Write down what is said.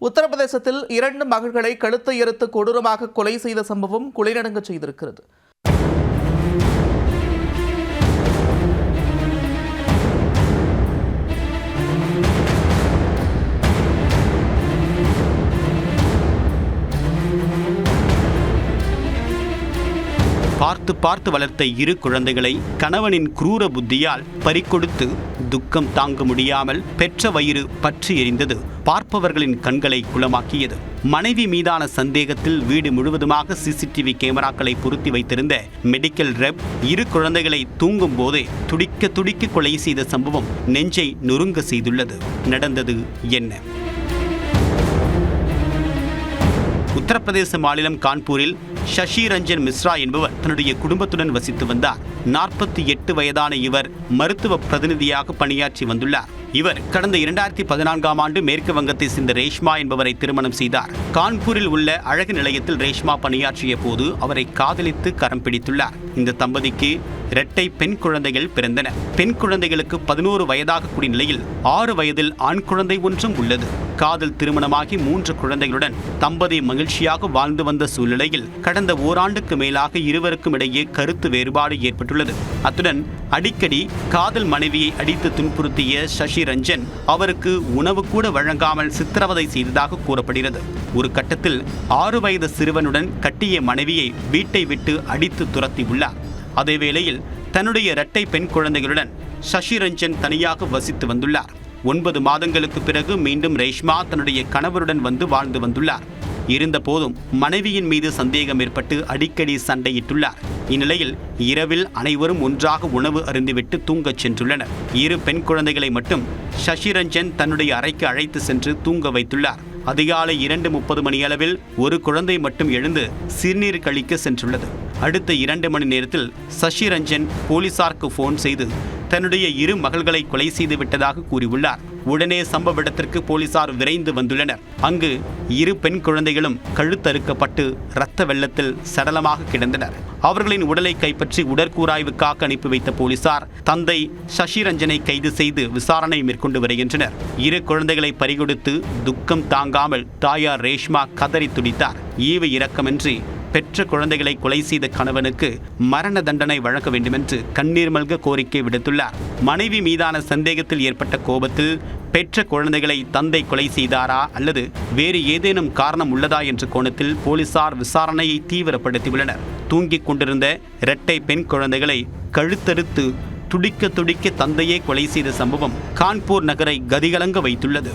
உத்தரப்பிரதேசத்தில் 2 மகள்களை கழுத்தை எறுத்து கொடூரமாக கொலை செய்த சம்பவம் குலைநடுங்க செய்திருக்கிறது. பார்த்து பார்த்து வளர்த்த 2 குழந்தைகளை கணவனின் குரூர புத்தியால் பறிகொடுத்து துக்கம் தாங்க முடியாமல் பெற்ற வயிறு பற்றி எரிந்தது பார்ப்பவர்களின் கண்களை குளமாக்கியது. மனைவி மீதான சந்தேகத்தில் வீடு முழுவதுமாக சிசிடிவி கேமராக்களை பொருத்தி வைத்திருந்த மெடிக்கல் ரெப் 2 குழந்தைகளை தூங்கும் போதே துடிக்க துடிக்க கொலை செய்த சம்பவம் நெஞ்சை நொறுங்க செய்துள்ளது. நடந்தது என்ன? உத்தரப்பிரதேச மாநிலம் கான்பூரில் சசி ரஞ்சன் மிஸ்ரா என்பவர் தன்னுடைய குடும்பத்துடன் வசித்து வந்தார். 48 வயதான இவர் மருத்துவ பிரதிநிதியாக பணியாற்றி வந்துள்ளார். இவர் கடந்த 2014ஆம் ஆண்டு மேற்கு வங்கத்தை சேர்ந்த ரேஷ்மா என்பவரை திருமணம் செய்தார். கான்பூரில் உள்ள அழகு நிலையத்தில் ரேஷ்மா பணியாற்றிய போது அவரை காதலித்து கரம் பிடித்துள்ளார். இந்த தம்பதிக்கு இரட்டை பெண் குழந்தைகள் பிறந்தன. பெண் குழந்தைகளுக்கு 11 வயதாக கூடிய நிலையில் 6 வயதில் ஆண் குழந்தை ஒன்றும் உள்ளது. காதல் திருமணமாகி 3 குழந்தைகளுடன் தம்பதி மகிழ்ச்சியாக வாழ்ந்து வந்த சூழ்நிலையில் கடந்த ஓராண்டுக்கு மேலாக இருவருக்கும் இடையே கருத்து வேறுபாடு ஏற்பட்டுள்ளது. அத்துடன் அடிக்கடி காதல் மனைவியை அடித்து துன்புறுத்திய சசி ரஞ்சன் அவருக்கு உணவு கூட வழங்காமல் சித்திரவதை செய்ததாக கூறப்படுகிறது. ஒரு கட்டத்தில் 6 வயது சிறுவனுடன் கட்டிய மனைவியை வீட்டை விட்டு அடித்து துரத்தியுள்ளார். அதே வேளையில் தன்னுடைய இரட்டை பெண் குழந்தைகளுடன் சசி ரஞ்சன் தனியாக வசித்து வந்துள்ளார். 9 மாதங்களுக்கு பிறகு மீண்டும் ரேஷ்மா தன்னுடைய கணவருடன் வந்து வாழ்ந்து வந்துள்ளார். இருந்த போதும் மனைவியின் மீது சந்தேகம் ஏற்பட்டு அடிக்கடி சண்டையிட்டுள்ளார். இந்நிலையில் இரவில் அனைவரும் ஒன்றாக உணவு அருந்திவிட்டு தூங்கச் சென்றுள்ளனர். 2 பெண் குழந்தைகளை மட்டும் சசி ரஞ்சன் தன்னுடைய அறைக்கு அழைத்து சென்று தூங்க வைத்துள்ளார். அதிகாலை 2:30 மணியளவில் ஒரு குழந்தை மட்டும் எழுந்து சிறுநீர் கழிக்க சென்றுள்ளது. அடுத்த 2 மணி நேரத்தில் சசி ரஞ்சன் போலீசாருக்கு போன் செய்து தன்னுடைய 2 மகள்களை கொலை செய்து விட்டதாக கூறியுள்ளார். உடனே சம்பவ இடத்திற்கு போலீசார் விரைந்து வந்துள்ளனர். அங்கு 2 பெண் குழந்தைகளும் கழுத்தறுக்கப்பட்டு இரத்த வெள்ளத்தில் சடலமாக கிடந்தனர். அவர்களின் உடலை கைப்பற்றி உடற்கூராய்வுக்காக அனுப்பி வைத்த போலீசார் தந்தை சசி ரஞ்சனை கைது செய்து விசாரணை மேற்கொண்டு வருகின்றனர். 2 குழந்தைகளை பறிகொடுத்து துக்கம் தாங்காமல் தாயார் ரேஷ்மா கதறி துடித்தார். ஈவு இரக்கமின்றி பெற்ற குழந்தைகளை கொலை செய்த கணவனுக்கு மரண தண்டனை வழங்க வேண்டும் என்று கண்ணீர் மல்க கோரிக்கை விடுத்துள்ளார். மனைவி மீதான சந்தேகத்தில் ஏற்பட்ட கோபத்தில் பெற்ற குழந்தைகளை தந்தை கொலை செய்தாரா அல்லது வேறு ஏதேனும் காரணம் உள்ளதா என்ற கோணத்தில் போலீசார் விசாரணையை தீவிரப்படுத்தியுள்ளனர். தூங்கிக் கொண்டிருந்த இரட்டை பெண் குழந்தைகளை கழுத்தறுத்து துடிக்க துடிக்க தந்தையே கொலை செய்த சம்பவம் கான்பூர் நகரை கதிகலங்க வைத்துள்ளது.